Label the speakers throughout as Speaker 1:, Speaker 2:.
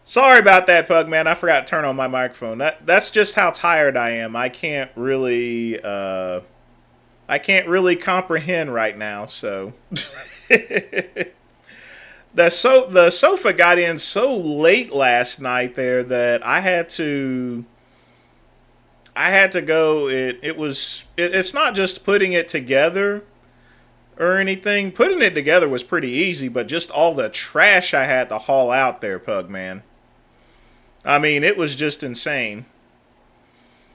Speaker 1: Sorry about that, Pug man. I forgot to turn on my microphone. That's just how tired I am. I can't really comprehend right now. So the sofa got in so late last night there that I had to go. It's not just putting it together or anything. Putting it together was pretty easy, but just all the trash I had to haul out there, Pug man. I mean, it was just insane.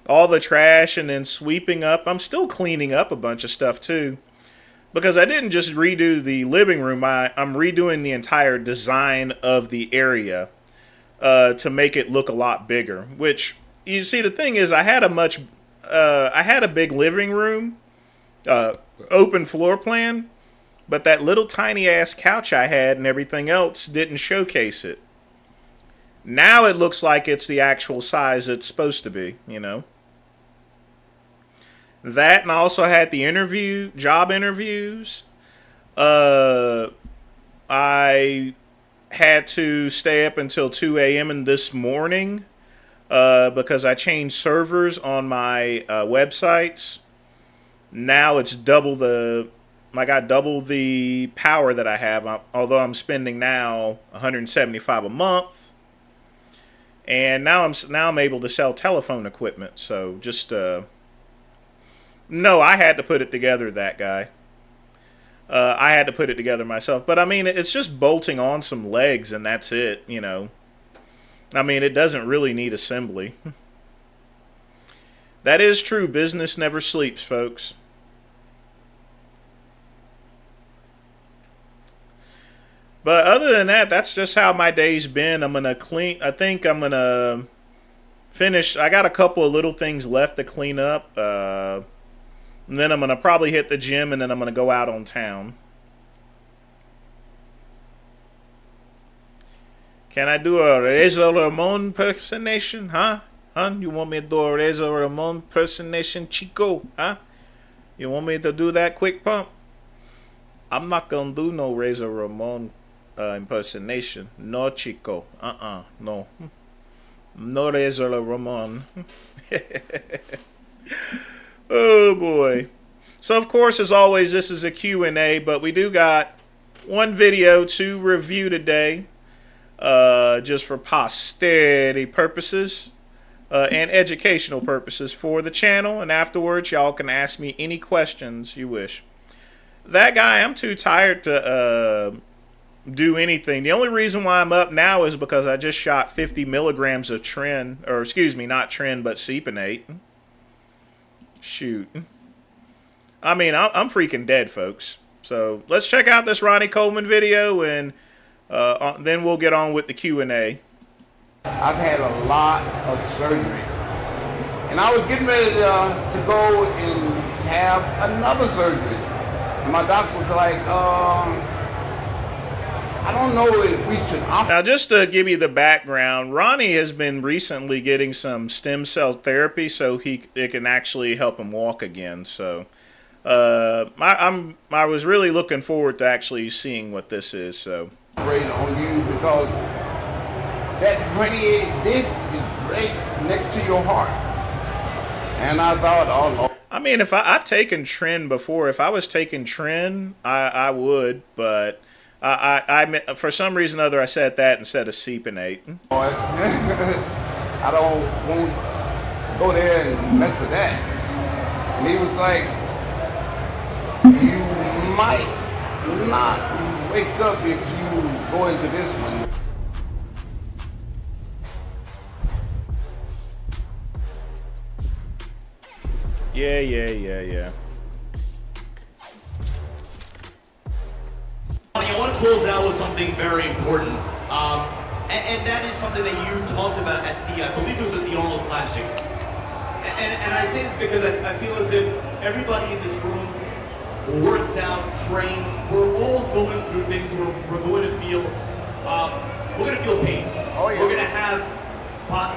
Speaker 1: All the trash and then sweeping up. I'm still cleaning up a bunch of stuff too. Because I didn't just redo the living room. I'm redoing the entire design of the area to make it look a lot bigger. Which, you see, the thing is, I had a big living room, open floor plan, but that little tiny ass couch I had and everything else didn't showcase it. Now it looks like it's the actual size it's supposed to be, you know. That, and I also had the job interviews. I had to stay up until 2 a.m. this morning because I changed servers on my websites. Now it's I got double the power that I have, although I'm spending now $175 a month. And now I'm able to sell telephone equipment. So just no, I had to put it together, that guy. I had to put it together myself. But I mean, it's just bolting on some legs and that's it, you know. I mean, it doesn't really need assembly. That is true. Business never sleeps, folks. But other than that, that's just how my day's been. I think I'm going to finish. I got a couple of little things left to clean up. And then I'm going to probably hit the gym and then I'm going to go out on town. Can I do a Razor Ramon impersonation? Huh? You want me to do a Razor Ramon impersonation, Chico? Huh? You want me to do that, Quick Pump? I'm not going to do no Razor Ramon impersonation. No, Chico. No. No Razor Ramon. Oh boy. So of course, as always, this is a Q&A, but we do got one video to review today, just for posterity purposes and educational purposes for the channel, and afterwards y'all can ask me any questions you wish. That guy, I'm too tired to do anything. The only reason why I'm up now is because I just shot 50 milligrams of Tren, or excuse me, not Tren, but Seponate. Shoot. I mean, I'm freaking dead, folks. So let's check out this Ronnie Coleman video, and then we'll get on with the Q&A.
Speaker 2: I've had a lot of surgery, and I was getting ready to go and have another surgery. And my doctor was like, I don't know if we should operate.
Speaker 1: Now, just to give you the background, Ronnie has been recently getting some stem cell therapy so it can actually help him walk again. So I was really looking forward to actually seeing what this is. So
Speaker 2: operate on you because that herniated disc is right next to your heart. And I thought, oh Lord.
Speaker 1: I mean, if I've taken Tren before, if I was taking Tren, I would, but I for some reason or other, I said that instead of Seponate.
Speaker 2: I won't go there and mess with that. And he was like, you might not wake up if you go into this one.
Speaker 1: Yeah.
Speaker 3: I want to close out with something very important, and that is something that you talked about at I believe it was at the Arnold Classic. And I say this because I feel as if everybody in this room works out, trains. We're all going through things where we're going to feel pain.
Speaker 2: Oh yeah.
Speaker 3: We're going to have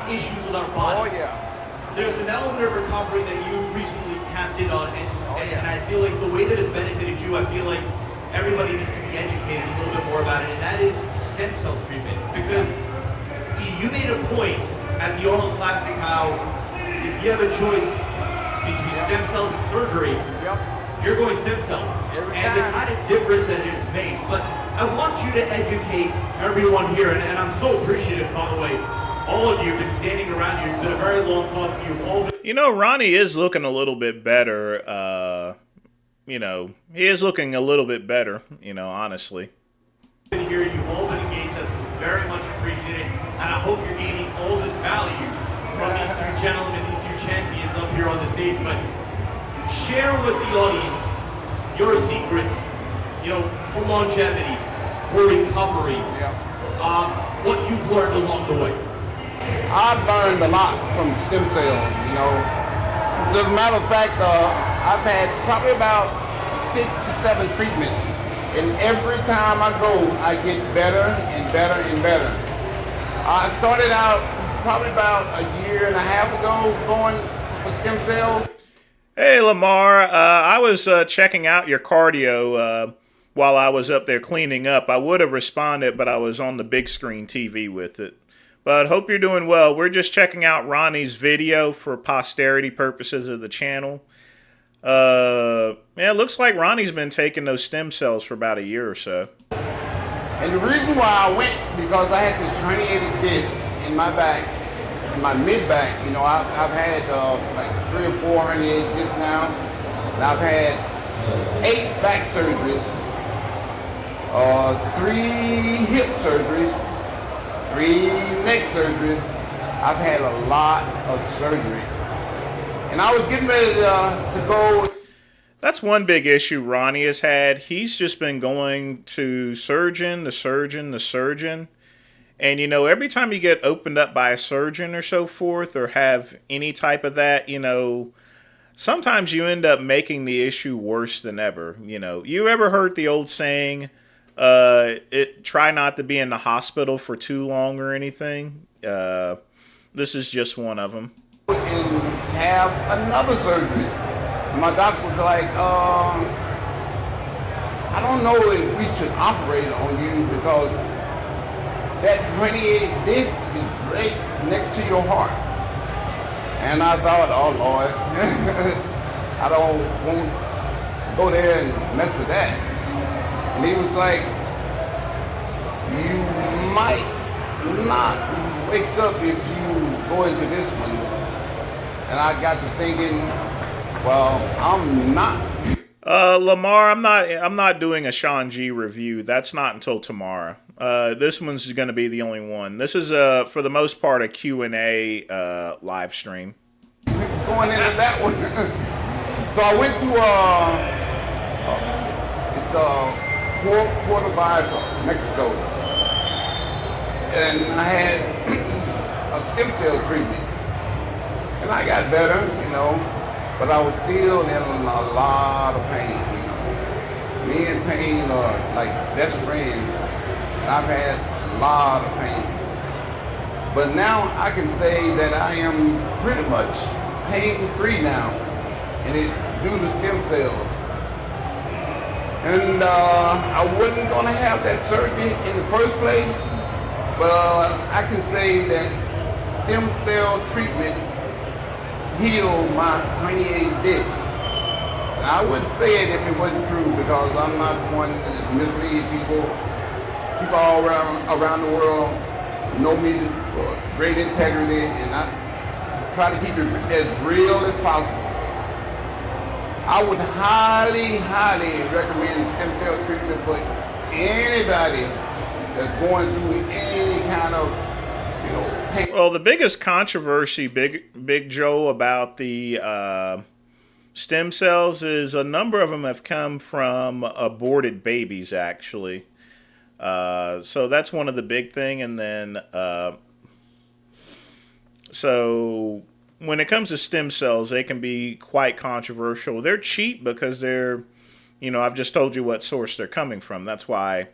Speaker 3: issues with our body.
Speaker 2: Oh yeah.
Speaker 3: There's an element of recovery that you've recently tapped in on, and I feel like the way that it's benefited you, I feel like everybody needs to be educated a little bit more about it, and that is stem cell treatment. Because you made a point at the Arnold Classic how if you have a choice between stem cells and surgery, you're going stem cells. And the kind of difference that it has made. But I want you to educate everyone here, and I'm so appreciative, by the way. All of you have been standing around you. It's been a very long talk. You've all been...
Speaker 1: You know, Ronnie is looking a little bit better. You know, he is looking a little bit better, you know, honestly.
Speaker 3: Here, you've all been engaged. That's very much appreciated. And I hope you're gaining all this value from these two gentlemen, these two champions up here on the stage. But share with the audience your secrets, you know, for longevity, for recovery, what you've learned along the way.
Speaker 2: I've learned a lot from stem cells, you know. As a matter of fact, I've had probably about 6 to 7 treatments. And every time I go, I get better and better and better. I started out probably about a year and a half ago going for stem cells.
Speaker 1: Hey, Lamar, I was checking out your cardio while I was up there cleaning up. I would have responded, but I was on the big screen TV with it. But hope you're doing well. We're just checking out Ronnie's video for posterity purposes of the channel. Yeah, it looks like Ronnie's been taking those stem cells for about a year or so.
Speaker 2: And the reason why I went, because I had this herniated disc in my back, in my mid-back. You know, I've had like 3 or 4 herniated discs now. And I've had 8 back surgeries, 3 hip surgeries, 3 neck surgeries. I've had a lot of surgery. And I was getting ready to go.
Speaker 1: That's one big issue Ronnie has had. He's just been going to surgeon to surgeon to surgeon. And, you know, every time you get opened up by a surgeon or so forth, or have any type of that, you know, sometimes you end up making the issue worse than ever. You know, you ever heard the old saying, try not to be in the hospital for too long or anything? This is just one of them.
Speaker 2: And have another surgery. And my doctor was like, I don't know if we should operate on you because that herniated disc is right next to your heart. And I thought, oh Lord, I don't want to go there and mess with that. And he was like, you might not wake up if you go into this one. And I got to thinking, well, I'm not.
Speaker 1: Lamar, I'm not doing a Sean G review. That's not until tomorrow. This one's going to be the only one. This is for the most part a Q&A live stream.
Speaker 2: Going into that one. So I went to Puerto Vallarta, Mexico, and I had a stem cell treatment. And I got better, you know, but I was still in a lot of pain, you know. Me and pain are like best friends, and I've had a lot of pain. But now I can say that I am pretty much pain-free now, and it's due to stem cells. And I wasn't gonna have that surgery in the first place, but I can say that stem cell treatment healed my herniated disc. And I wouldn't say it if it wasn't true, because I'm not one to mislead people. People all around the world know me for great integrity, and I try to keep it as real as possible. I would highly, highly recommend stem cell treatment for anybody that's going through any kind of, you know, pain.
Speaker 1: Well, the biggest controversy, Big Joe, about the stem cells is a number of them have come from aborted babies, actually. So that's one of the big thing. And then, so when it comes to stem cells, they can be quite controversial. They're cheap because they're, you know, I've just told you what source they're coming from. That's why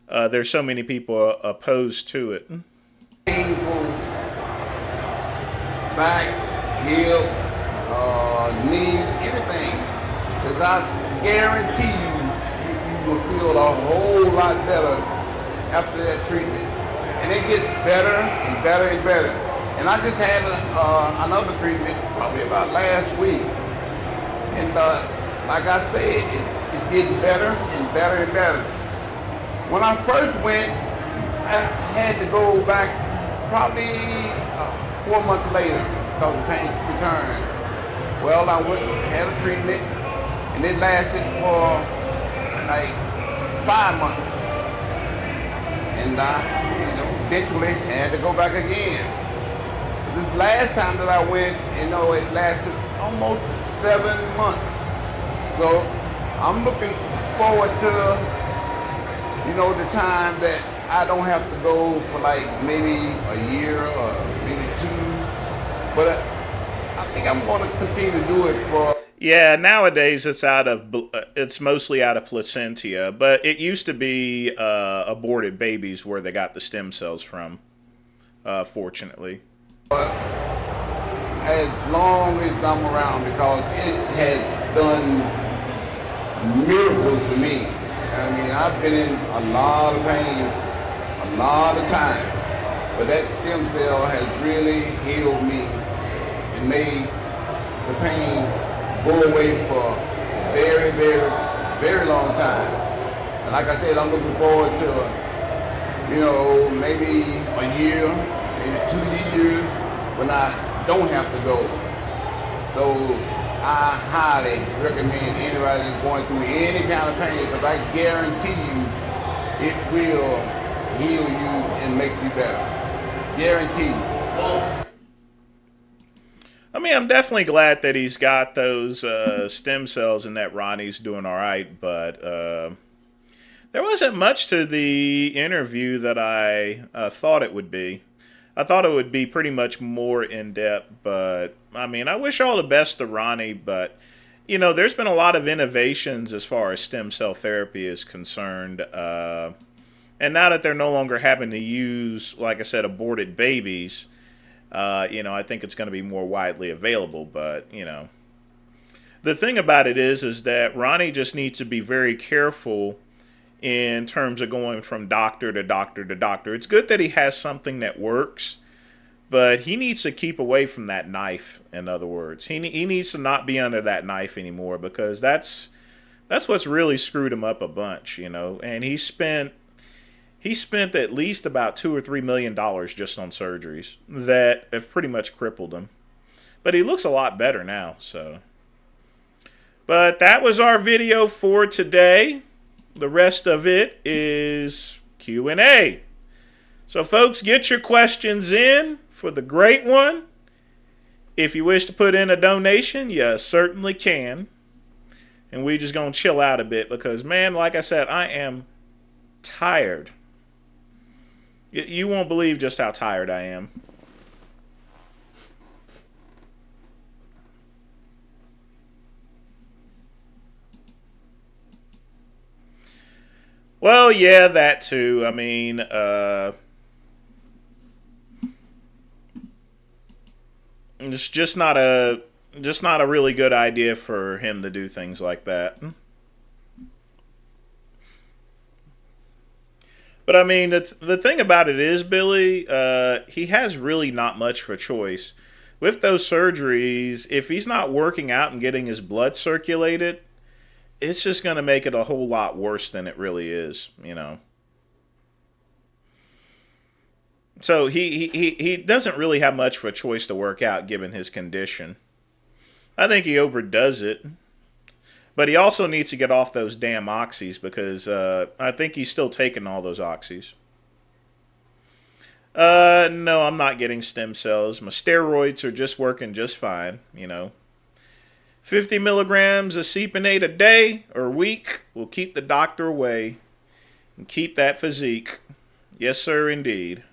Speaker 1: there's so many people opposed to it.
Speaker 2: Painful back, hip, knee, anything. Because I guarantee you will feel a whole lot better after that treatment. and it gets better and better and better. And I just had another treatment probably about last week. And like I said, it's getting better and better and better. When I first went, I had to go back probably 4 months later because the pain returned. Well, I went, had a treatment, and it lasted for like 5 months. And eventually had to go back again. This last time that I went, it lasted almost 7 months. So I'm looking forward to, the time that I don't have to go for like maybe a year or maybe 2. But I think I'm going to continue to do it for.
Speaker 1: Yeah, nowadays it's mostly out of placentia, but it used to be aborted babies where they got the stem cells from. Fortunately.
Speaker 2: As long as I'm around, because it has done miracles to me. I mean, I've been in a lot of pain, a lot of time, but that stem cell has really healed me and made the pain go away for a very, very, very long time. And like I said, I'm looking forward to, maybe a year, maybe 2 years when I don't have to go. So I highly recommend anybody that's going through any kind of pain, because I guarantee you it will heal you and make you better. Guaranteed.
Speaker 1: I mean, I'm definitely glad that he's got those stem cells and that Ronnie's doing all right, but there wasn't much to the interview that I thought it would be. I thought it would be pretty much more in-depth, but, I mean, I wish all the best to Ronnie, but, there's been a lot of innovations as far as stem cell therapy is concerned, and now that they're no longer having to use, like I said, aborted babies, I think it's going to be more widely available, but, the thing about it is that Ronnie just needs to be very careful in terms of going from doctor to doctor to doctor. It's good that he has something that works, but he needs to keep away from that knife, in other words. He needs to not be under that knife anymore, because that's what's really screwed him up a bunch, and he spent at least about $2 or $3 million just on surgeries that have pretty much crippled him. But he looks a lot better now, so. But that was our video for today. The rest of it is Q&A. So, folks, get your questions in for the great one. If you wish to put in a donation, you certainly can. And we just going to chill out a bit because, man, like I said, I am tired. You won't believe just how tired I am. Well, yeah, that too. I mean, it's just not a really good idea for him to do things like that. But I mean, the thing about it is, Billy, he has really not much for choice. With those surgeries, if he's not working out and getting his blood circulated, it's just going to make it a whole lot worse than it really is, So he doesn't really have much for a choice to work out given his condition. I think he overdoes it. But he also needs to get off those damn oxys because I think he's still taking all those oxys. No, I'm not getting stem cells. My steroids are just working just fine, 50 milligrams of seepinate a day or week will keep the doctor away and keep that physique. Yes, sir, indeed.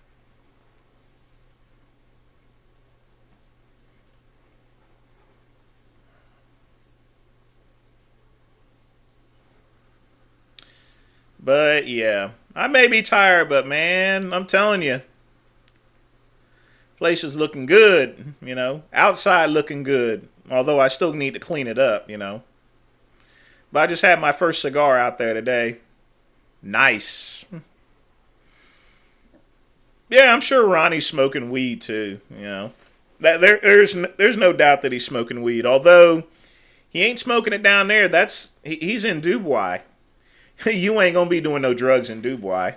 Speaker 1: But yeah, I may be tired, but man, I'm telling you, place is looking good, outside looking good. Although I still need to clean it up, But I just had my first cigar out there today. Nice. Yeah, I'm sure Ronnie's smoking weed too. You know, there's no doubt that he's smoking weed. Although he ain't smoking it down there. He's in Dubai. You ain't gonna be doing no drugs in Dubai.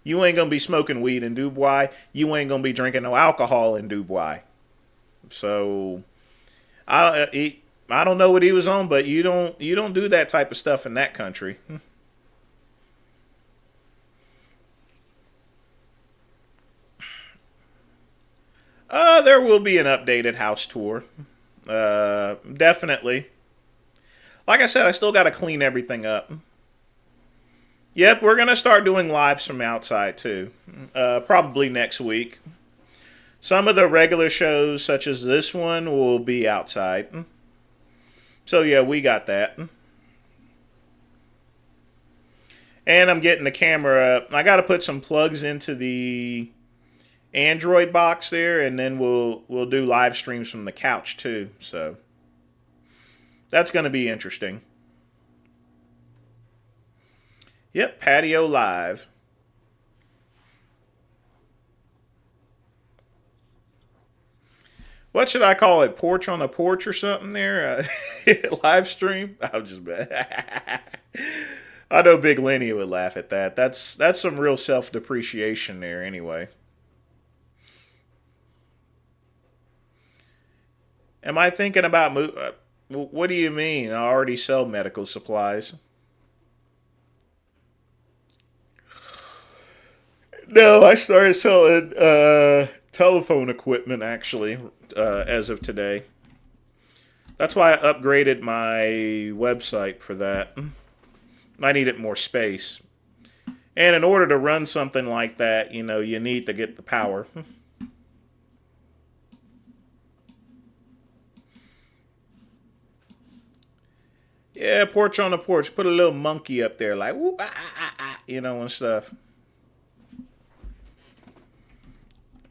Speaker 1: You ain't gonna be smoking weed in Dubai. You ain't gonna be drinking no alcohol in Dubai. So I don't know what he was on, but you don't do that type of stuff in that country. There will be an updated house tour. Definitely. Like I said, I still got to clean everything up. Yep, we're gonna start doing lives from outside too. Probably next week. Some of the regular shows, such as this one, will be outside. So yeah, we got that. And I'm getting the camera. I got to put some plugs into the Android box there, and then we'll do live streams from the couch too. So that's going to be interesting. Yep, patio live. What should I call it? Porch on a porch or something there? Live stream? I'm just bad. I know Big Lenny would laugh at that. That's some real self-depreciation there anyway. Am I thinking about what do you mean? I already sell medical supplies. No, I started selling telephone equipment actually as of today. That's why I upgraded my website for that. I needed more space. And in order to run something like that, you need to get the power. Yeah, porch on the porch. Put a little monkey up there like, whoop, and stuff.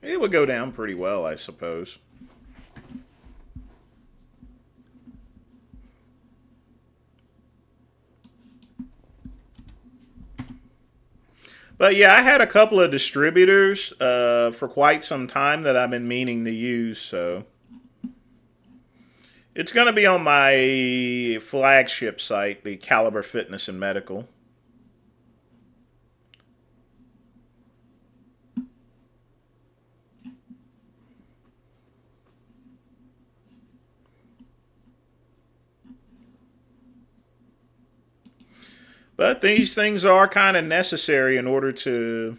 Speaker 1: It would go down pretty well, I suppose. But yeah, I had a couple of distributors for quite some time that I've been meaning to use, so it's going to be on my flagship site, the Caliber Fitness and Medical. But these things are kind of necessary in order to,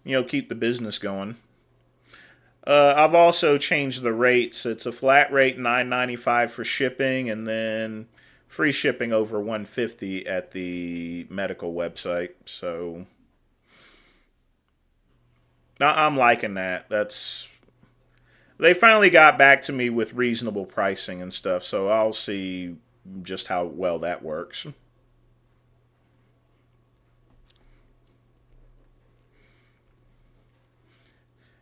Speaker 1: keep the business going. I've also changed the rates. It's a flat rate, $9.95 for shipping, and then free shipping over $150 at the medical website. So I'm liking that. They finally got back to me with reasonable pricing and stuff. So I'll see just how well that works.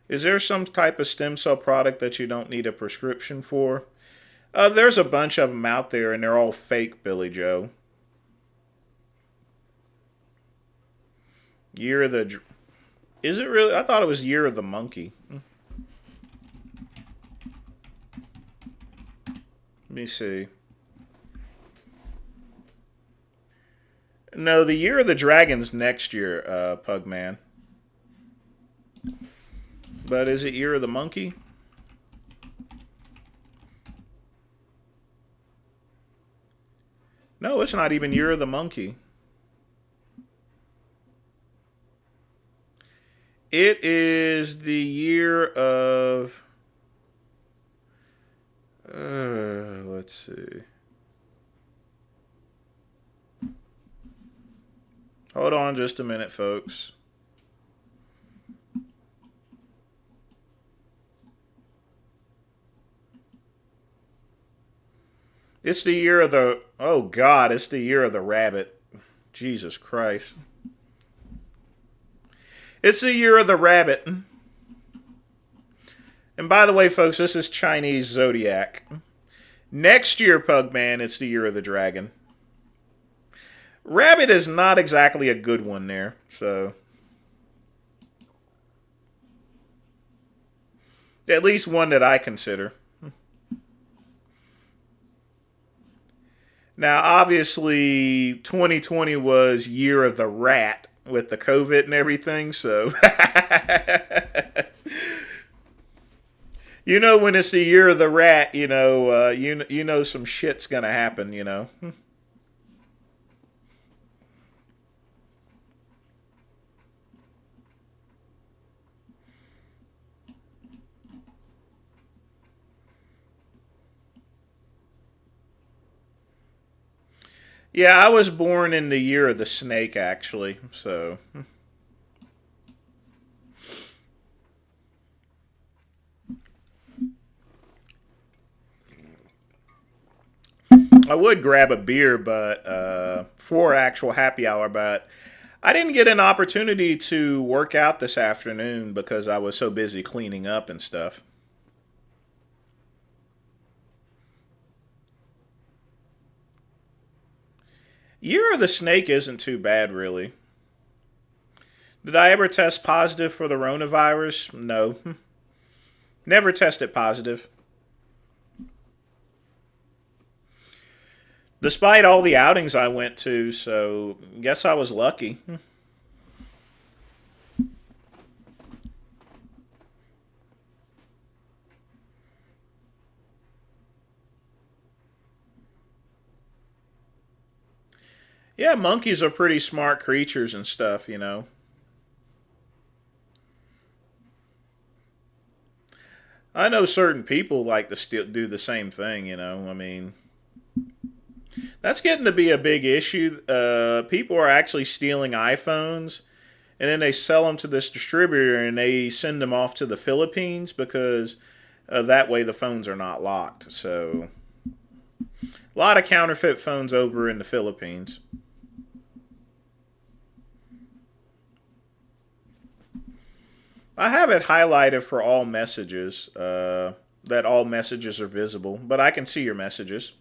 Speaker 1: Is there some type of stem cell product that you don't need a prescription for? There's a bunch of them out there, and they're all fake, Billy Joe. Year of the... Is it really? I thought it was Year of the Monkey. Let me see. No, the Year of the Dragon's next year, Pugman. But is it Year of the Monkey? No, it's not even Year of the Monkey. It is the year of... let's see. Hold on just a minute, folks. It's the year of the... Oh, God, it's the year of the rabbit. Jesus Christ. It's the year of the rabbit. And by the way, folks, this is Chinese zodiac. Next year, Pugman, it's the year of the dragon. Rabbit is not exactly a good one there, so... At least one that I consider. Now, obviously, 2020 was year of the rat with the COVID and everything, so you know when it's the year of the rat, you know some shit's gonna happen, you know. Yeah, I was born in the year of the snake, actually, so. I would grab a beer, but for actual happy hour, but I didn't get an opportunity to work out this afternoon because I was so busy cleaning up and stuff. Year of the Snake isn't too bad, really. Did I ever test positive for the coronavirus? No. Never tested positive. Despite all the outings I went to, so guess I was lucky. Yeah, monkeys are pretty smart creatures and stuff, you know. I know certain people like to still do the same thing, you know. I mean, that's getting to be a big issue. People are actually stealing iPhones and then they sell them to this distributor and they send them off to the Philippines because that way the phones are not locked. So, a lot of counterfeit phones over in the Philippines. I have it highlighted for all messages, that all messages are visible, but I can see your messages.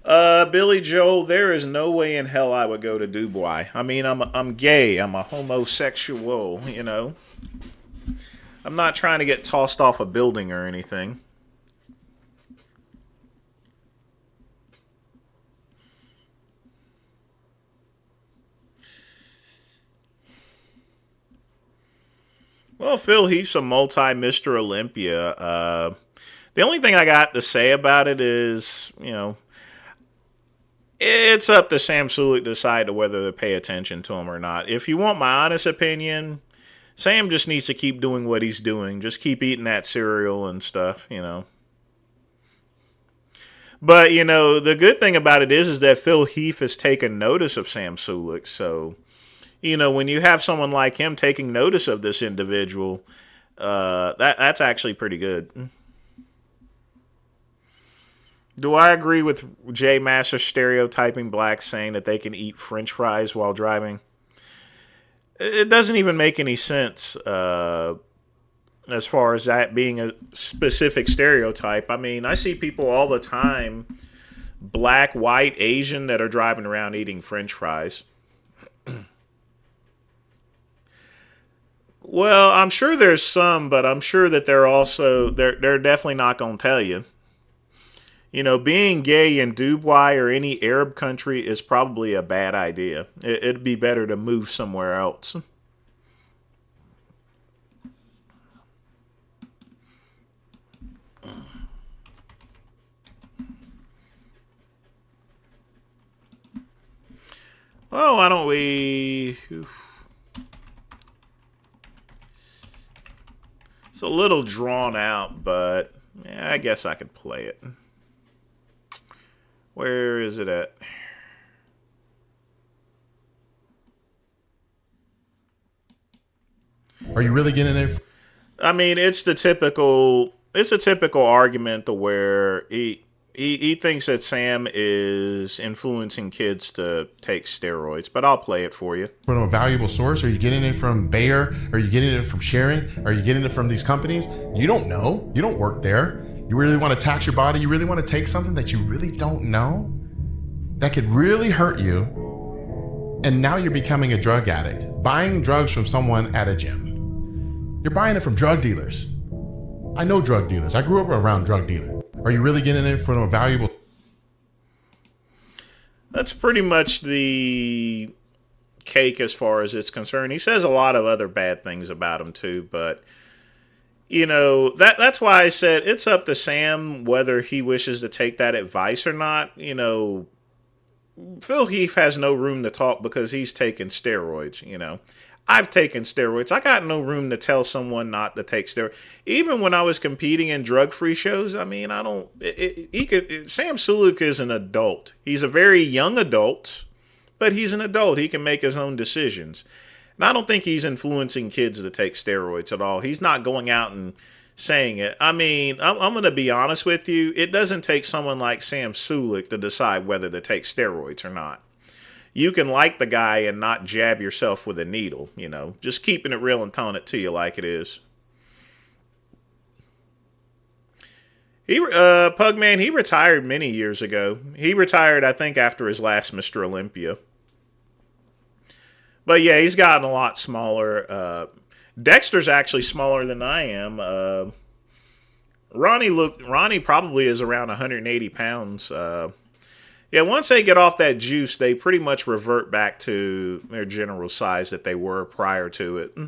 Speaker 1: Billy Joel, there is no way in hell I would go to Dubai. I mean, I'm gay. I'm a homosexual, you know. I'm not trying to get tossed off a building or anything. Well, Phil Heath's a multi-Mr. Olympia. The only thing I got to say about it is, you know, it's up to Sam Sulek to decide whether to pay attention to him or not. If you want my honest opinion, Sam just needs to keep doing what he's doing. Just keep eating that cereal and stuff, you know. But, you know, the good thing about it is that Phil Heath has taken notice of Sam Sulek. So, you know, when you have someone like him taking notice of this individual, that's actually pretty good. Do I agree with Jay Master stereotyping blacks saying that they can eat French fries while driving? It doesn't even make any sense as far as that being a specific stereotype. I mean, I see people all the time, black, white, Asian, that are driving around eating French fries. Well, I'm sure there's some, but I'm sure that they're definitely not going to tell you. You know, being gay in Dubai or any Arab country is probably a bad idea. It'd be better to move somewhere else. Well, why don't we... It's a little drawn out, but yeah, I guess I could play it. Where is it at?
Speaker 4: Are you really getting it?
Speaker 1: I mean, it's a typical argument to where he thinks that Sam is influencing kids to take steroids, but I'll play it for you.
Speaker 4: From a valuable source? Are you getting it from Bayer? Are you getting it from sharing? Are you getting it from these companies? You don't know. You don't work there. You really want to tax your body? You really want to take something that you really don't know? That could really hurt you And now you're becoming a drug addict, buying drugs from someone at a gym. You're buying it from drug dealers. I know drug dealers. I grew up around drug dealers. Are you really getting it from a valuable?
Speaker 1: That's pretty much the cake as far as it's concerned. He says a lot of other bad things about him too, but you know, that's why I said it's up to Sam whether he wishes to take that advice or not. You know, Phil Heath has no room to talk because he's taking steroids, you know. I've taken steroids. I got no room to tell someone not to take steroids. Even when I was competing in drug-free shows, I mean, I don't... Sam Sulek is an adult. He's a very young adult, but he's an adult. He can make his own decisions. And I don't think he's influencing kids to take steroids at all. He's not going out and saying it. I mean, I'm going to be honest with you. It doesn't take someone like Sam Sulek to decide whether to take steroids or not. You can like the guy and not jab yourself with a needle, you know. Just keeping it real and telling it to you like it is. Pugman, he retired many years ago. He retired, I think, after his last Mr. Olympia. But yeah, he's gotten a lot smaller. Dexter's actually smaller than I am. Ronnie probably is around 180 pounds. Yeah, once they get off that juice, they pretty much revert back to their general size that they were prior to it.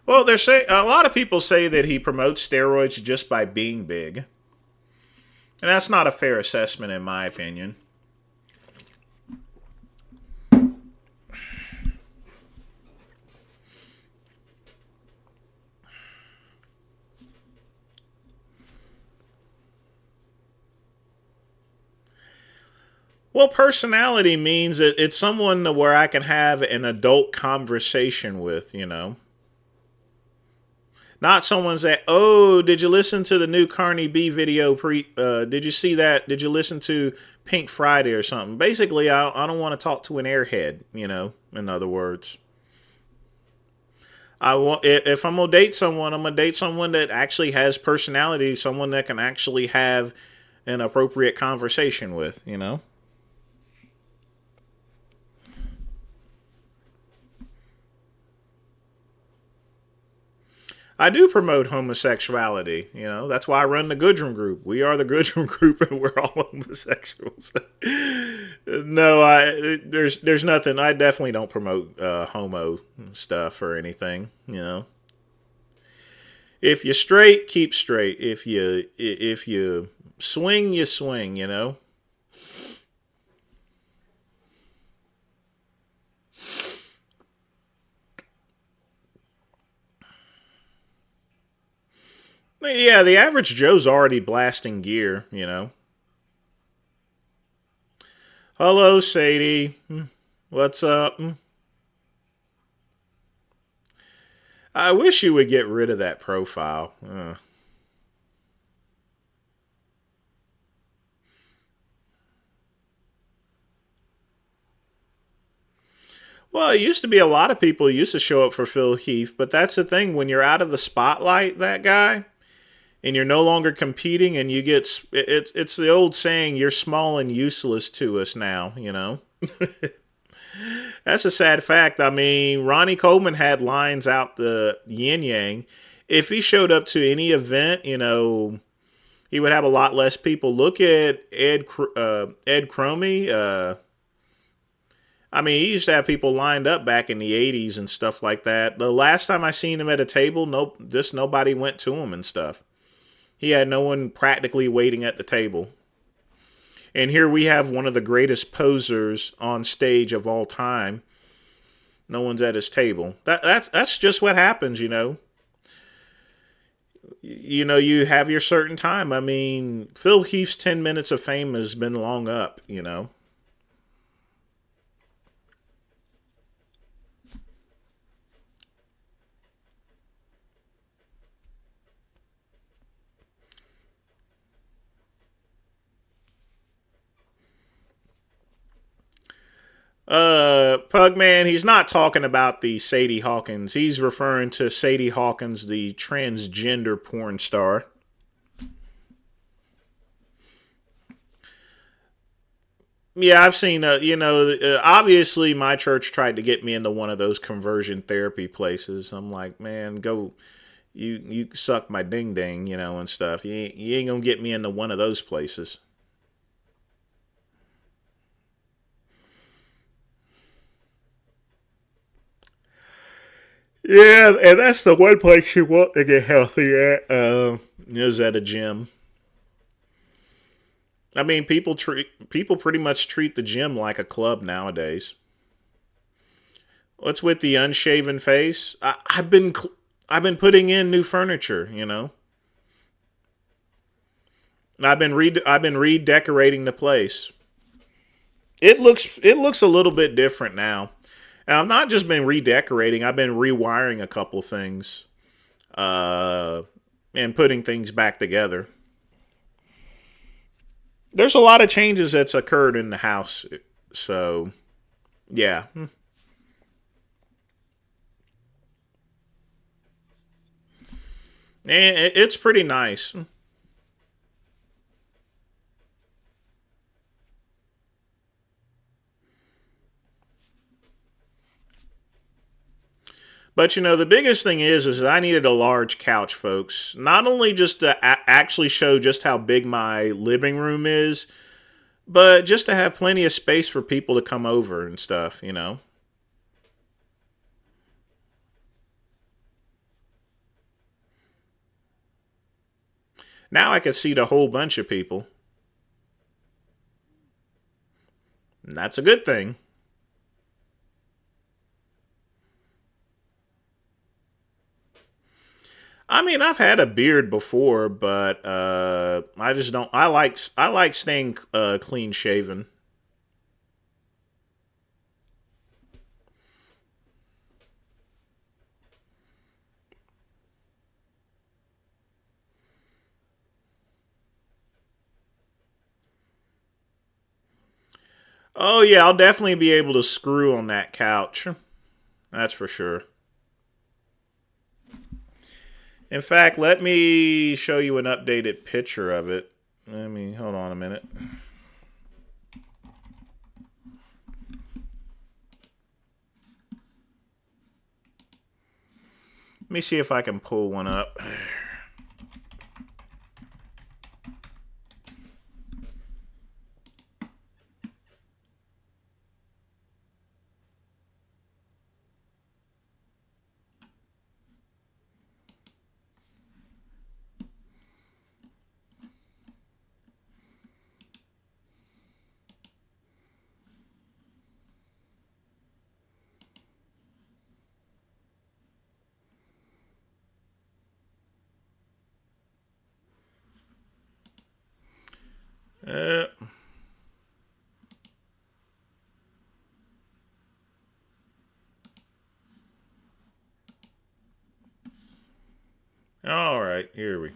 Speaker 1: Well, a lot of people say that he promotes steroids just by being big. And that's not a fair assessment in my opinion. Well, personality means it's someone where I can have an adult conversation with, you know. Not someone's that, oh, did you listen to the new Carney B video? Did you see that? Did you listen to Pink Friday or something? Basically, I don't want to talk to an airhead, you know, in other words. If I'm going to date someone, I'm going to date someone that actually has personality, someone that can actually have an appropriate conversation with, you know. I do promote homosexuality, you know. That's why I run the Goodrum Group. We are the Goodrum Group, and we're all homosexuals. No, there's nothing. I definitely don't promote homo stuff or anything, you know. If you're straight, keep straight. If you swing, you swing, you know. Yeah, the average Joe's already blasting gear, you know. Hello, Sadie. What's up? I wish you would get rid of that profile. Well, it used to be a lot of people used to show up for Phil Heath, but that's the thing. When you're out of the spotlight, that guy, and you're no longer competing, and you get it's the old saying, you're small and useless to us now, you know. That's a sad fact. I mean, Ronnie Coleman had lines out the yin yang. If he showed up to any event, you know, he would have a lot less people. Look at Ed Cromie. I mean, he used to have people lined up back in the 80s and stuff like that. The last time I seen him at a table, nobody went to him and stuff. He had no one practically waiting at the table. And here we have one of the greatest posers on stage of all time. No one's at his table. That's just what happens, you know. You know, you have your certain time. I mean, Phil Heath's 10 minutes of fame has been long up, you know. Pugman, he's not talking about the Sadie Hawkins. He's referring to Sadie Hawkins, the transgender porn star. Yeah, I've seen, obviously my church tried to get me into one of those conversion therapy places. I'm like, man, go, you suck my ding ding, and stuff. You ain't gonna get me into one of those places. Yeah, and that's the one place you want to get healthy at, is at a gym. I mean, people pretty much treat the gym like a club nowadays. What's with the unshaven face? I've been putting in new furniture. I've been redecorating the place. It looks a little bit different now. And I've not just been redecorating. I've been rewiring a couple things, uh, and putting things back together. There's a lot of changes that's occurred in the house. So yeah, and it's pretty nice. But the biggest thing is I needed a large couch, folks. Not only just to actually show just how big my living room is, but just to have plenty of space for people to come over and stuff. Now I could seat a whole bunch of people, and that's a good thing. I mean, I've had a beard before, but I just don't. I like staying clean shaven. Oh yeah, I'll definitely be able to screw on that couch. That's for sure. In fact, let me show you an updated picture of it. Let me hold on a minute. Let me see if I can pull one up. Uh, all right, here we.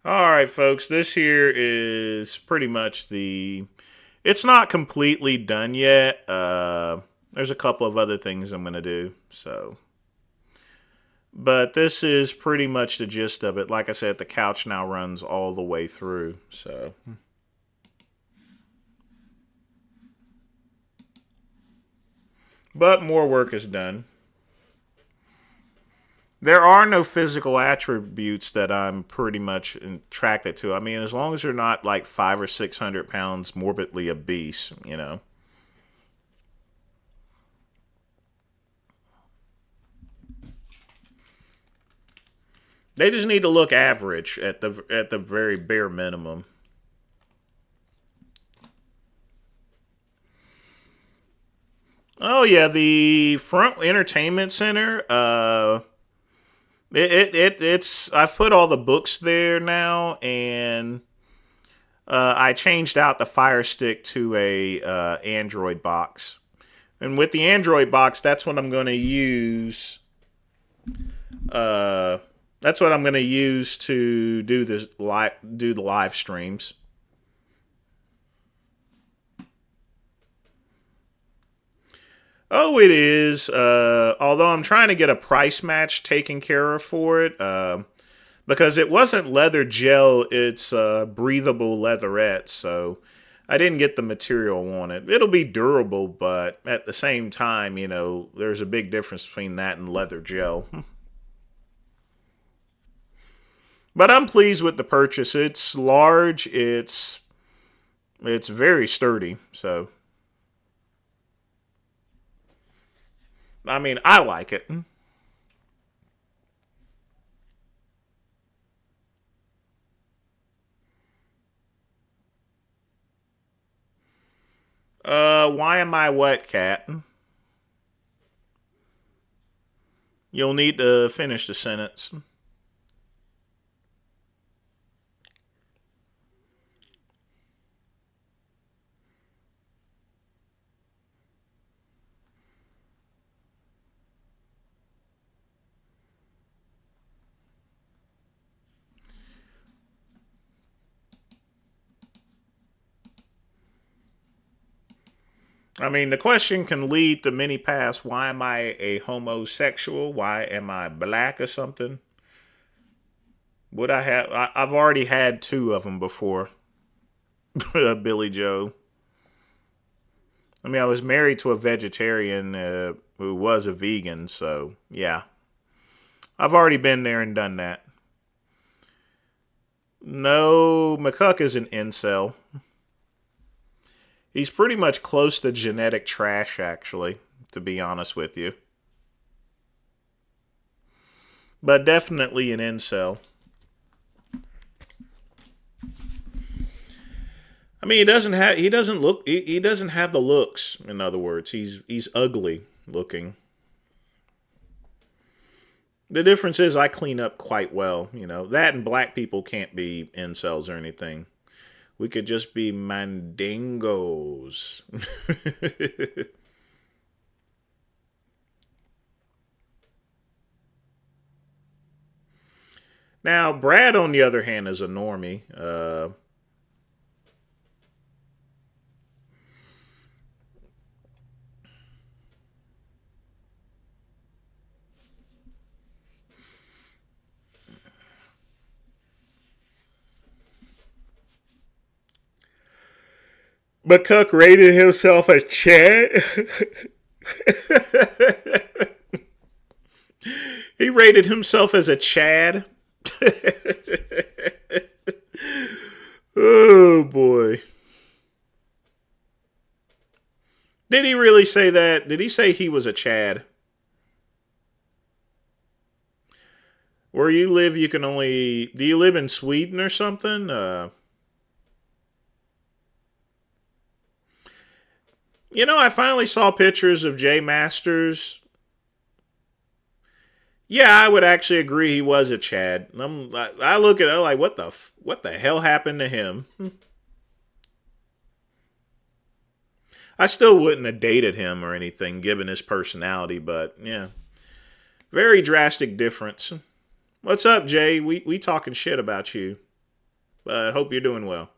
Speaker 1: All right, folks. This here is pretty much the. It's not completely done yet. There's a couple of other things I'm gonna do. But this is pretty much the gist of it. Like I said, the couch now runs all the way through. But more work is done. There are no physical attributes that I'm pretty much attracted to. I mean, as long as they're not like 500 or 600 pounds morbidly obese. They just need to look average at the very bare minimum. Oh yeah, the front entertainment center. It's I've put all the books there now, and I changed out the Fire Stick to a Android box. And with the Android box, that's what I'm going to use. Uh, that's what I'm going to use to do the live streams. Oh, it is. Although I'm trying to get a price match taken care of for it. Because it wasn't leather gel, it's breathable leatherette, so I didn't get the material I wanted. It'll be durable, but at the same time, there's a big difference between that and leather gel. But I'm pleased with the purchase. It's large, it's very sturdy, so I mean, I like it. Why am I wet, cat? You'll need to finish the sentence. I mean, the question can lead to many paths. Why am I a homosexual? Why am I black or something? Would I have? I've already had two of them before. Billy Joe. I mean, I was married to a vegetarian who was a vegan, so yeah. I've already been there and done that. No, McCuck is an incel. He's pretty much close to genetic trash, actually, to be honest with you. But definitely an incel. I mean, he doesn't have the looks, in other words. He's ugly looking. The difference is I clean up quite well, That and black people can't be incels or anything. We could just be mandingos. Now, Brad, on the other hand, is a normie. McCuck rated himself as Chad. He rated himself as a Chad. Oh boy. Did he really say that? Did he say he was a Chad? Where you live, you can only. Do you live in Sweden or something? I finally saw pictures of Jay Masters. Yeah, I would actually agree he was a Chad. I look at it like, what the hell happened to him? I still wouldn't have dated him or anything, given his personality, but yeah. Very drastic difference. What's up, Jay? We talking shit about you. But hope you're doing well.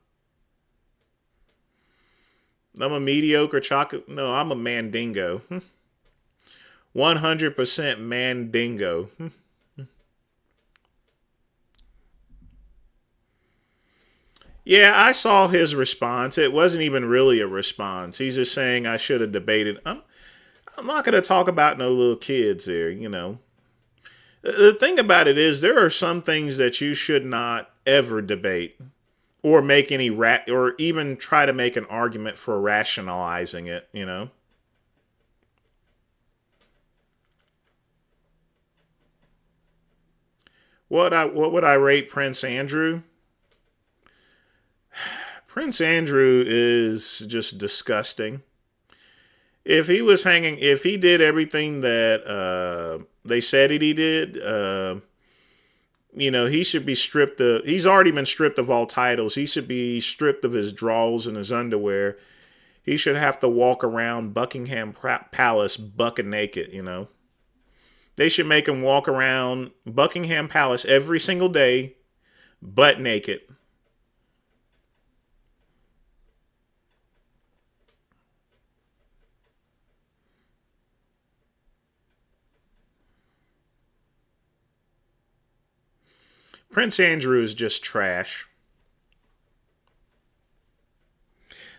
Speaker 1: I'm a mediocre chocolate. No, I'm a mandingo. 100% mandingo. Yeah, I saw his response. It wasn't even really a response. He's just saying I should have debated. I'm not going to talk about no little kids there, The thing about it is there are some things that you should not ever debate or make any or even try to make an argument for rationalizing it. What would I rate Prince Andrew? Prince Andrew is just disgusting. If he did everything that they said he did, he should be stripped of. He's already been stripped of all titles. He should be stripped of his drawers and his underwear. He should have to walk around Buckingham Palace bucket naked. They should make him walk around Buckingham Palace every single day, butt naked. Prince Andrew is just trash.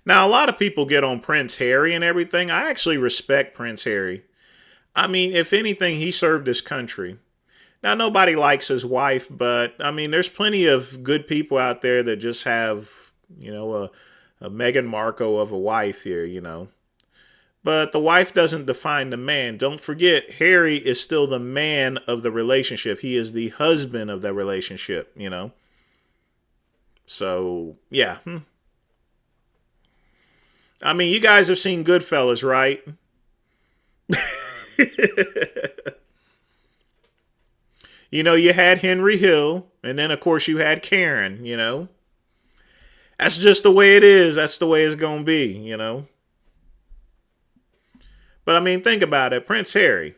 Speaker 1: Now, a lot of people get on Prince Harry and everything. I actually respect Prince Harry. I mean, if anything, he served his country. Now, nobody likes his wife, but I mean, there's plenty of good people out there that just have, a Meghan Markle of a wife here, But the wife doesn't define the man. Don't forget, Harry is still the man of the relationship. He is the husband of the relationship, So, yeah. I mean, you guys have seen Goodfellas, right? You had Henry Hill, and then, of course, you had Karen, That's just the way it is. That's the way it's going to be, But, I mean, think about it. Prince Harry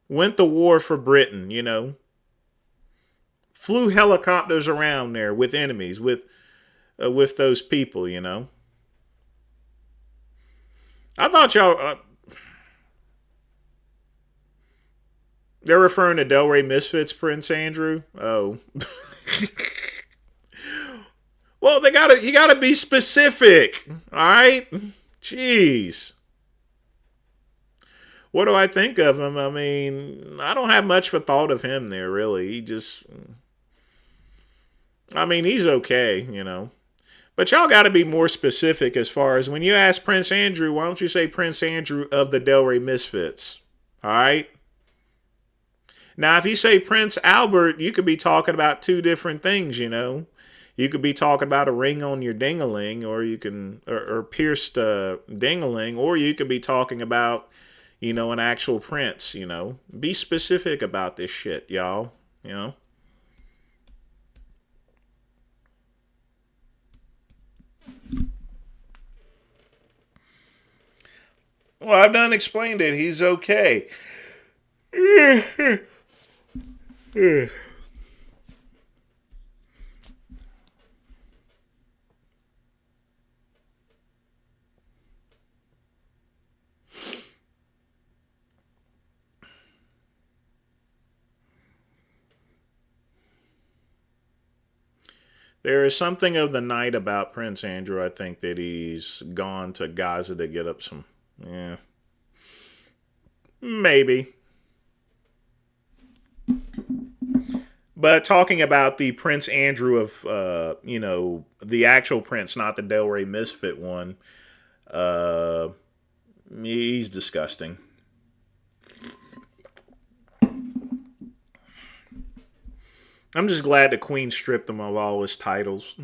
Speaker 1: went to war for Britain, Flew helicopters around there with enemies, with those people, I thought y'all... they're referring to Delray Misfits, Prince Andrew? Oh. Well, you gotta be specific. Alright? Jeez. What do I think of him? I mean, I don't have much for thought of him there, really. He's okay, But y'all got to be more specific as far as when you ask Prince Andrew, why don't you say Prince Andrew of the Delray Misfits? All right? Now, if you say Prince Albert, you could be talking about two different things, You could be talking about a ring on your ding-a-ling, or you can, or pierced ding-a-ling, or you could be talking about, an actual prince, Be specific about this shit, y'all, Well, I've done explained it. He's okay. There is something of the night about Prince Andrew. I think that he's gone to Gaza to get up some... Yeah. Maybe. But talking about the Prince Andrew of, the actual Prince, not the Delray Misfit one, he's disgusting. I'm just glad the Queen stripped him of all his titles.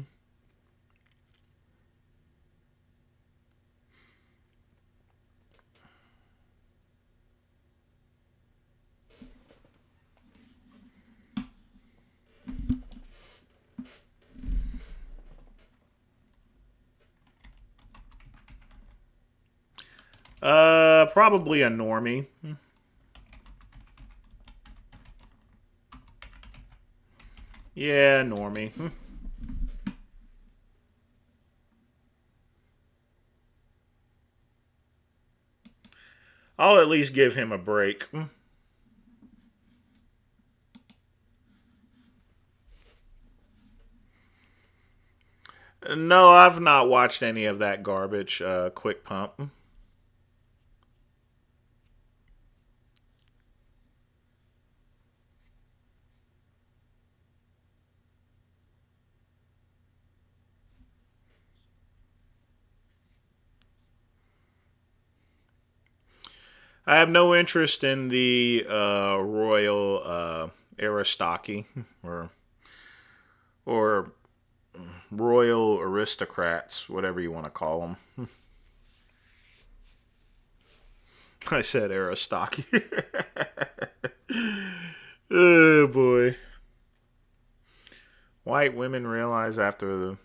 Speaker 1: Probably a normie. Yeah, normie. I'll at least give him a break. No, I've not watched any of that garbage. Quick Pump. I have no interest in the royal aristocracy or royal aristocrats, whatever you want to call them. I said aristocracy. Oh boy. White women realize after the...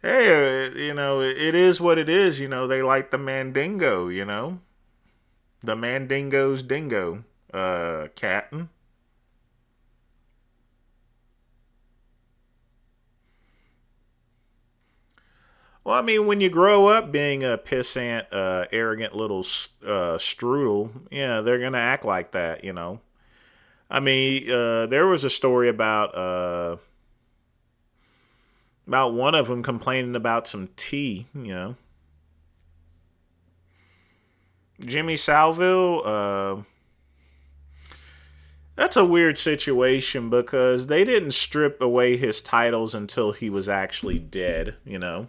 Speaker 1: Hey, it is what it is. They like the mandingo, The mandingo's dingo, Captain. Well, I mean, when you grow up being a pissant, arrogant little strudel, they're going to act like that, I mean, there was a story about one of them complaining about some tea, you know. Jimmy Salville, that's a weird situation because they didn't strip away his titles until he was actually dead, you know.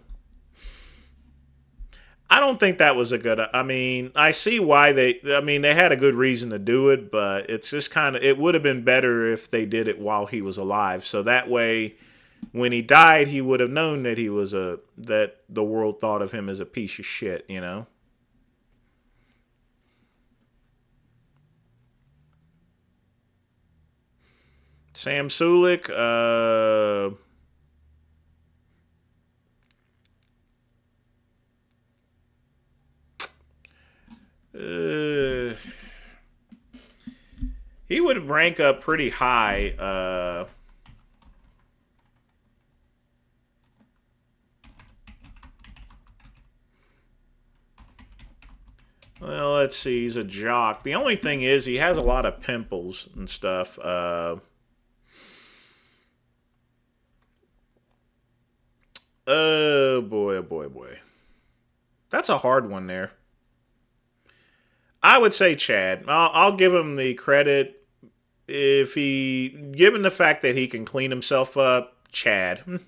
Speaker 1: I don't think that was a good. I mean, I see why they had a good reason to do it, but it's just kind of. It would have been better if they did it while he was alive, so that way, when he died, he would have known that that the world thought of him as a piece of shit, you know. Sam Sulik, he would rank up pretty high. Well, let's see. He's a jock. The only thing is he has a lot of pimples and stuff. Oh boy, oh boy, oh boy. That's a hard one there. I would say Chad. I'll give him the credit given the fact that he can clean himself up. Chad.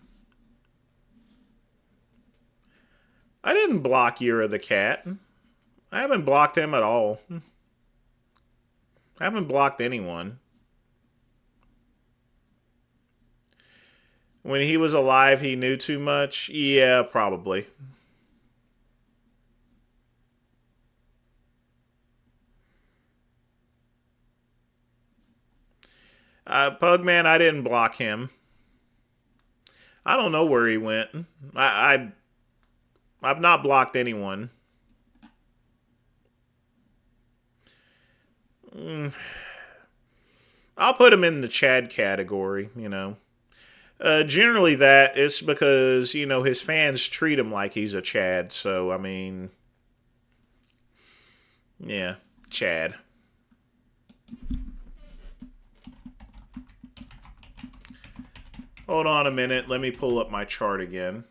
Speaker 1: I didn't block Yura the cat. I haven't blocked him at all. I haven't blocked anyone. When he was alive, he knew too much? Yeah, probably. Pugman, I didn't block him. I don't know where he went. I've not blocked anyone. I'll put him in the Chad category, you know. Generally that is because, you know, his fans treat him like he's a Chad. So, I mean, yeah, Chad. Hold on a minute. Let me pull up my chart again.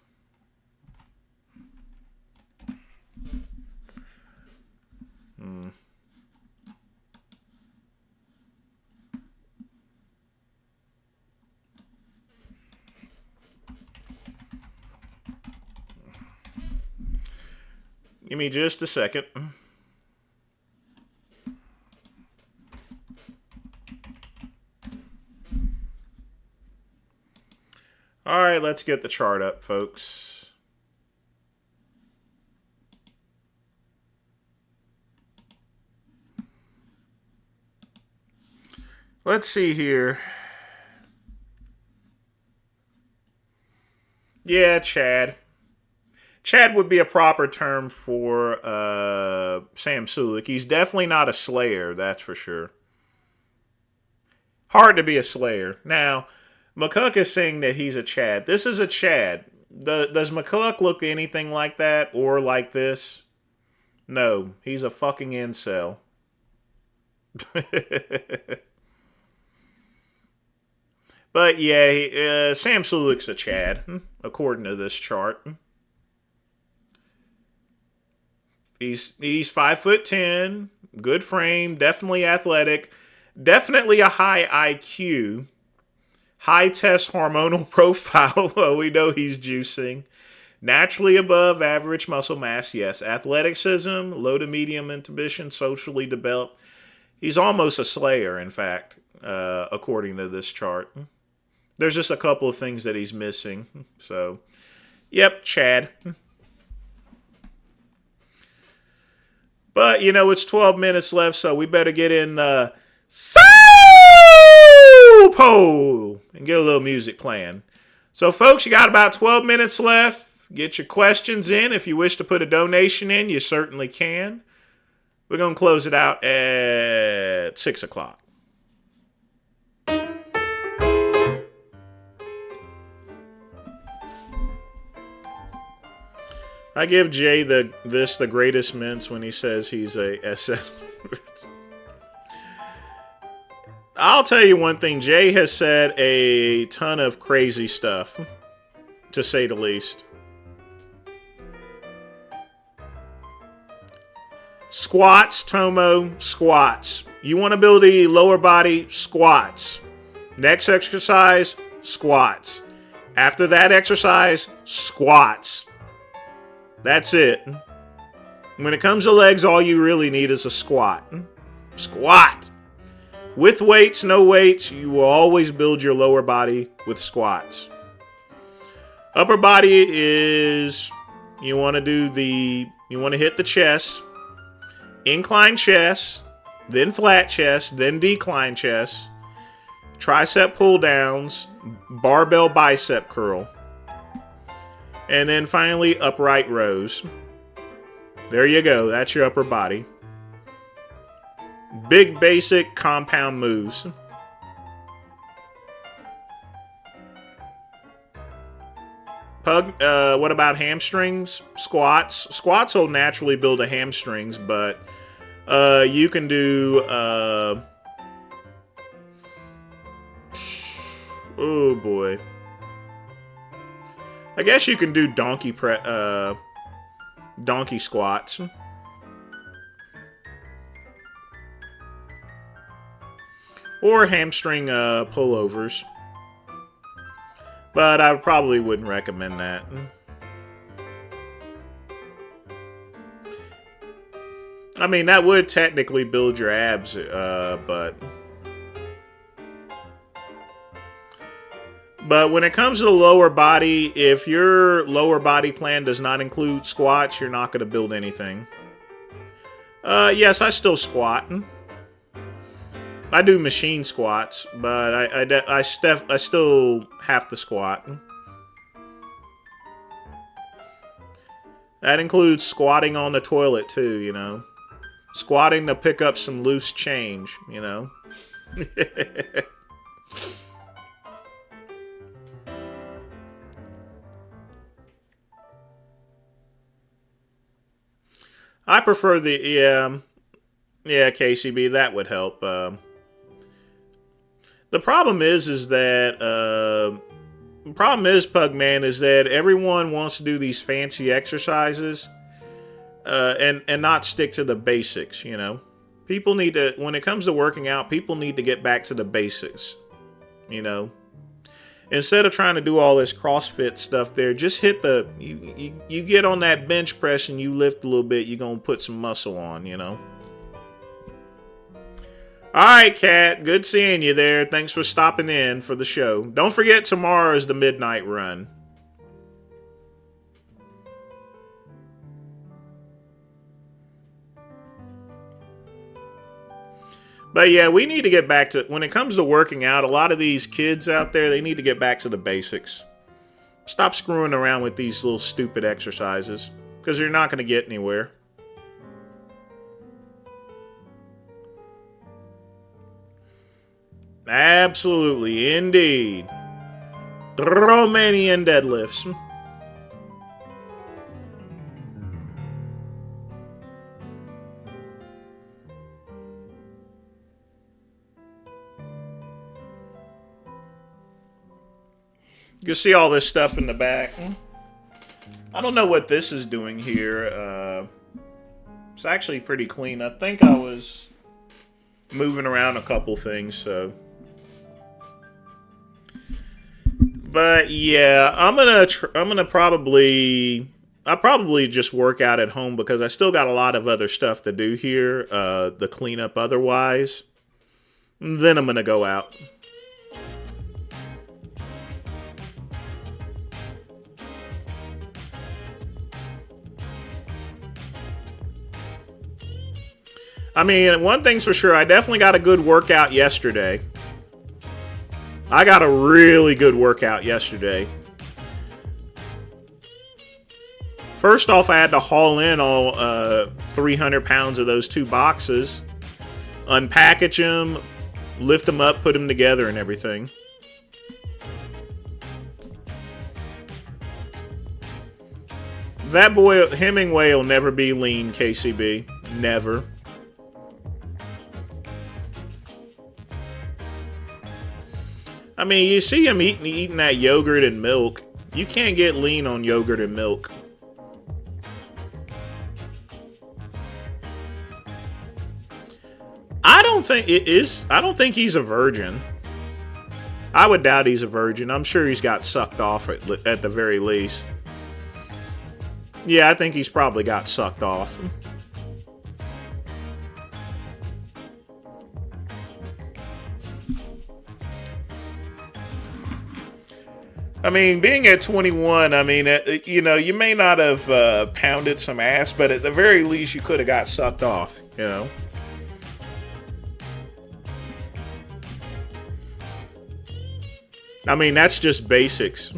Speaker 1: Give me just a second. All right, let's get the chart up, folks. Let's see here. Yeah, Chad. Chad would be a proper term for Sam Sulik. He's definitely not a Slayer, that's for sure. Hard to be a Slayer. Now, McCuck is saying that he's a Chad. This is a Chad. Does McCuck look anything like that or like this? No, he's a fucking incel. But yeah, Sam Sulik's a Chad, according to this chart. He's 5'10", good frame, definitely athletic, definitely a high IQ, high test hormonal profile. Well, we know he's juicing. Naturally above average muscle mass, yes. Athleticism, low to medium inhibition, socially developed. He's almost a Slayer, in fact, according to this chart. There's just a couple of things that he's missing. So, yep, Chad. But, you know, it's 12 minutes left, so we better get in Sopo and get a little music playing. So, folks, you got about 12 minutes left. Get your questions in. If you wish to put a donation in, you certainly can. We're going to close it out at 6 o'clock. I give Jay the greatest mints when he says he's a SS. I'll tell you one thing. Jay has said a ton of crazy stuff, to say the least. Squats, Tomo, squats. You want to build a lower body? Squats. Next exercise, squats. After that exercise, squats. That's it. When it comes to legs, all you really need is a squat. Squat. With weights, no weights, you will always build your lower body with squats. Upper body is, you want to hit the chest, incline chest, then flat chest, then decline chest, tricep pull downs, barbell bicep curl, and then finally upright rows. There you go. That's your upper body. Big basic compound moves. Pug, what about hamstrings? Squats. Squats will naturally build the hamstrings, but you can do oh boy. I guess you can do donkey squats. Or hamstring pullovers. But I probably wouldn't recommend that. I mean, that would technically build your abs, but when it comes to the lower body, if your lower body plan does not include squats, you're not going to build anything. Yes, I still squat. I do machine squats, but I still have to squat. That includes squatting on the toilet too, you know. Squatting to pick up some loose change, you know. I prefer the, yeah, KCB, that would help. The problem is that, Pugman, is that everyone wants to do these fancy exercises, and not stick to the basics, you know. People need to, when it comes to working out, people need to get back to the basics, you know. Instead of trying to do all this CrossFit stuff there, just hit the, you get on that bench press and you lift a little bit, you're going to put some muscle on, you know. Alright, Kat, good seeing you there. Thanks for stopping in for the show. Don't forget, tomorrow is the midnight run. But yeah, we need to get back to, when it comes to working out, a lot of these kids out there, they need to get back to the basics. Stop screwing around with these little stupid exercises, because you're not going to get anywhere. Absolutely, indeed. Romanian deadlifts. You can see all this stuff in the back. I don't know what this is doing here. It's actually pretty clean. I think I was moving around a couple things, so. But yeah, I'll probably just work out at home because I still got a lot of other stuff to do here, the cleanup otherwise. Then I'm gonna go out. I mean, one thing's for sure, I definitely got a good workout yesterday. I got a really good workout yesterday. First off, I had to haul in all 300 pounds of those 2 boxes, unpackage them, lift them up, put them together and everything. That boy, Hemingway, will never be lean, KCB. Never. I mean, you see him eating that yogurt and milk. You can't get lean on yogurt and milk. I don't think he's a virgin. I would doubt he's a virgin. I'm sure he's got sucked off at the very least. Yeah, I think he's probably got sucked off. I mean, being at 21, I mean, you know, you may not have pounded some ass, but at the very least, you could have got sucked off, you know? I mean, that's just basics,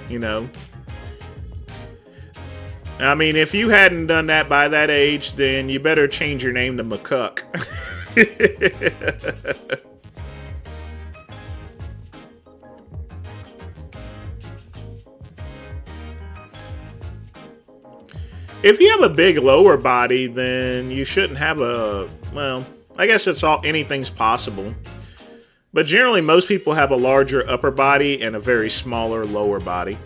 Speaker 1: you know? I mean, if you hadn't done that by that age, then you better change your name to McCuck. If you have a big lower body, then you shouldn't have well, I guess anything's possible. But generally, most people have a larger upper body and a very smaller lower body.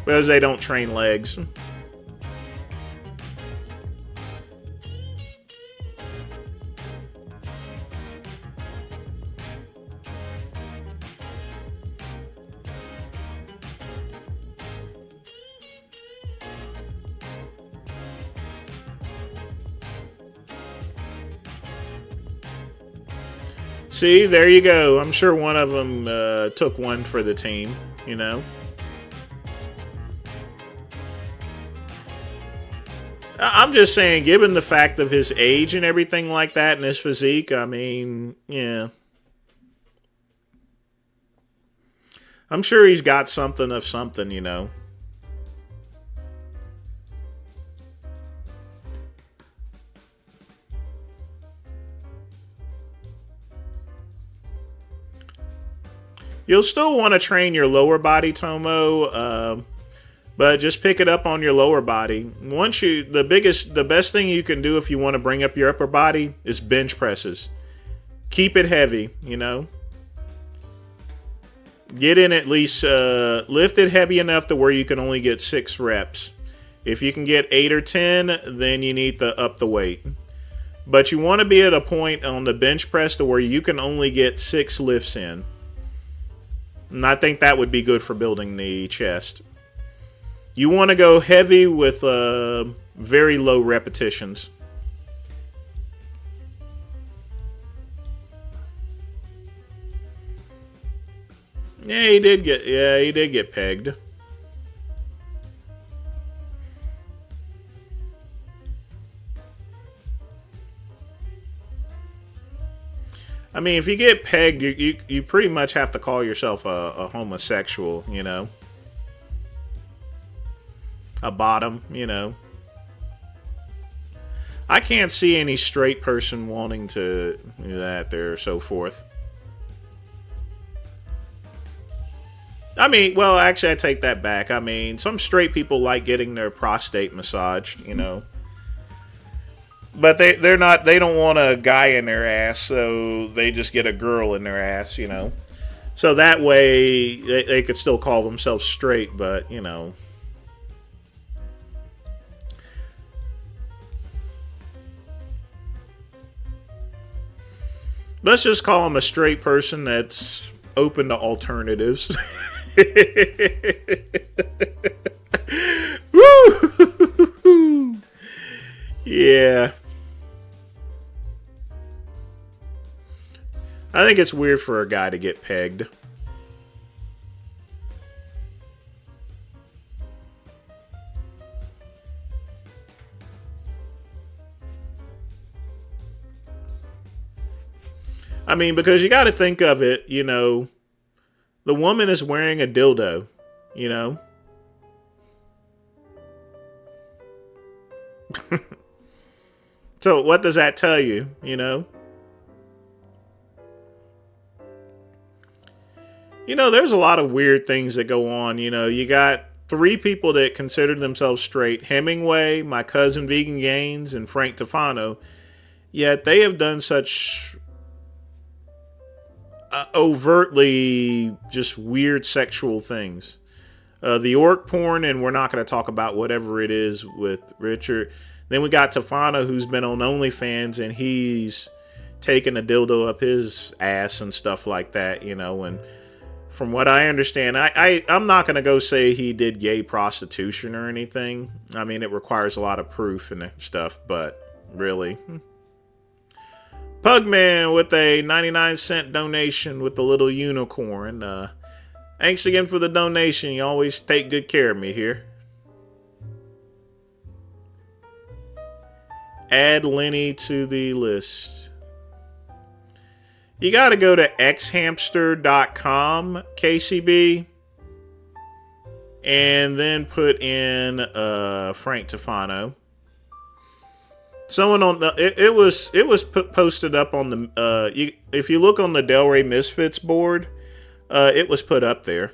Speaker 1: Because they don't train legs. See, there you go. I'm sure one of them took one for the team, you know? I'm just saying, given the fact of his age and everything like that and his physique, I mean, yeah. I'm sure he's got something of something, you know? You'll still want to train your lower body, Tomo, but just pick it up on your lower body. The best thing you can do if you want to bring up your upper body is bench presses. Keep it heavy, you know. Get in at least, lift it heavy enough to where you can only get 6 reps. If you can get 8 or 10, then you need to up the weight. But you want to be at a point on the bench press to where you can only get 6 lifts in. And I think that would be good for building the chest. You want to go heavy with very low repetitions. Yeah, he did get pegged. I mean, if you get pegged, you pretty much have to call yourself a homosexual, you know? A bottom, you know? I can't see any straight person wanting to do that there, so forth. I mean, well, actually, I take that back. I mean, some straight people like getting their prostate massaged, you know? But they don't want a guy in their ass, so they just get a girl in their ass, you know. So that way they could still call themselves straight, but, you know. Let's just call him a straight person that's open to alternatives. Woo! Yeah. I think it's weird for a guy to get pegged. I mean, because you got to think of it, you know, the woman is wearing a dildo, you know. So what does that tell you, you know? You know, there's a lot of weird things that go on. You know, you got 3 people that considered themselves straight. Hemingway, my cousin Vegan Gaines, and Frank Tufano. Yet they have done such overtly just weird sexual things. The orc porn, and we're not going to talk about whatever it is with Richard. Then we got Tefano, who's been on OnlyFans, and he's taking a dildo up his ass and stuff like that, you know. And from what I understand, I'm not going to go say he did gay prostitution or anything. I mean, it requires a lot of proof and stuff, but really. Pugman with a 99-cent donation with the little unicorn. Thanks again for the donation. You always take good care of me here. Add Lenny to the list. You got to go to xhamster.com, KCB, and then put in Frank Tefano. Someone on the it was posted up on the if you look on the Delray Misfits board, it was put up there.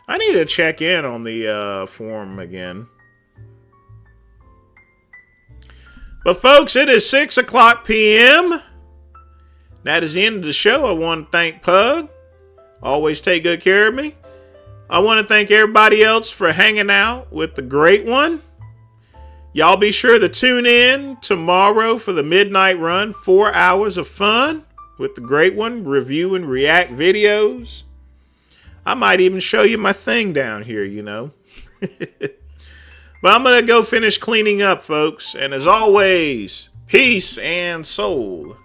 Speaker 1: I need to check in on the forum again. But folks, it is 6:00 p.m. That is the end of the show. I want to thank Pug. Always take good care of me. I want to thank everybody else for hanging out with the Great One. Y'all be sure to tune in tomorrow for the midnight run. 4 hours of fun with the Great One. Review and react videos. I might even show you my thing down here, you know. But I'm going to go finish cleaning up, folks. And as always, peace and soul.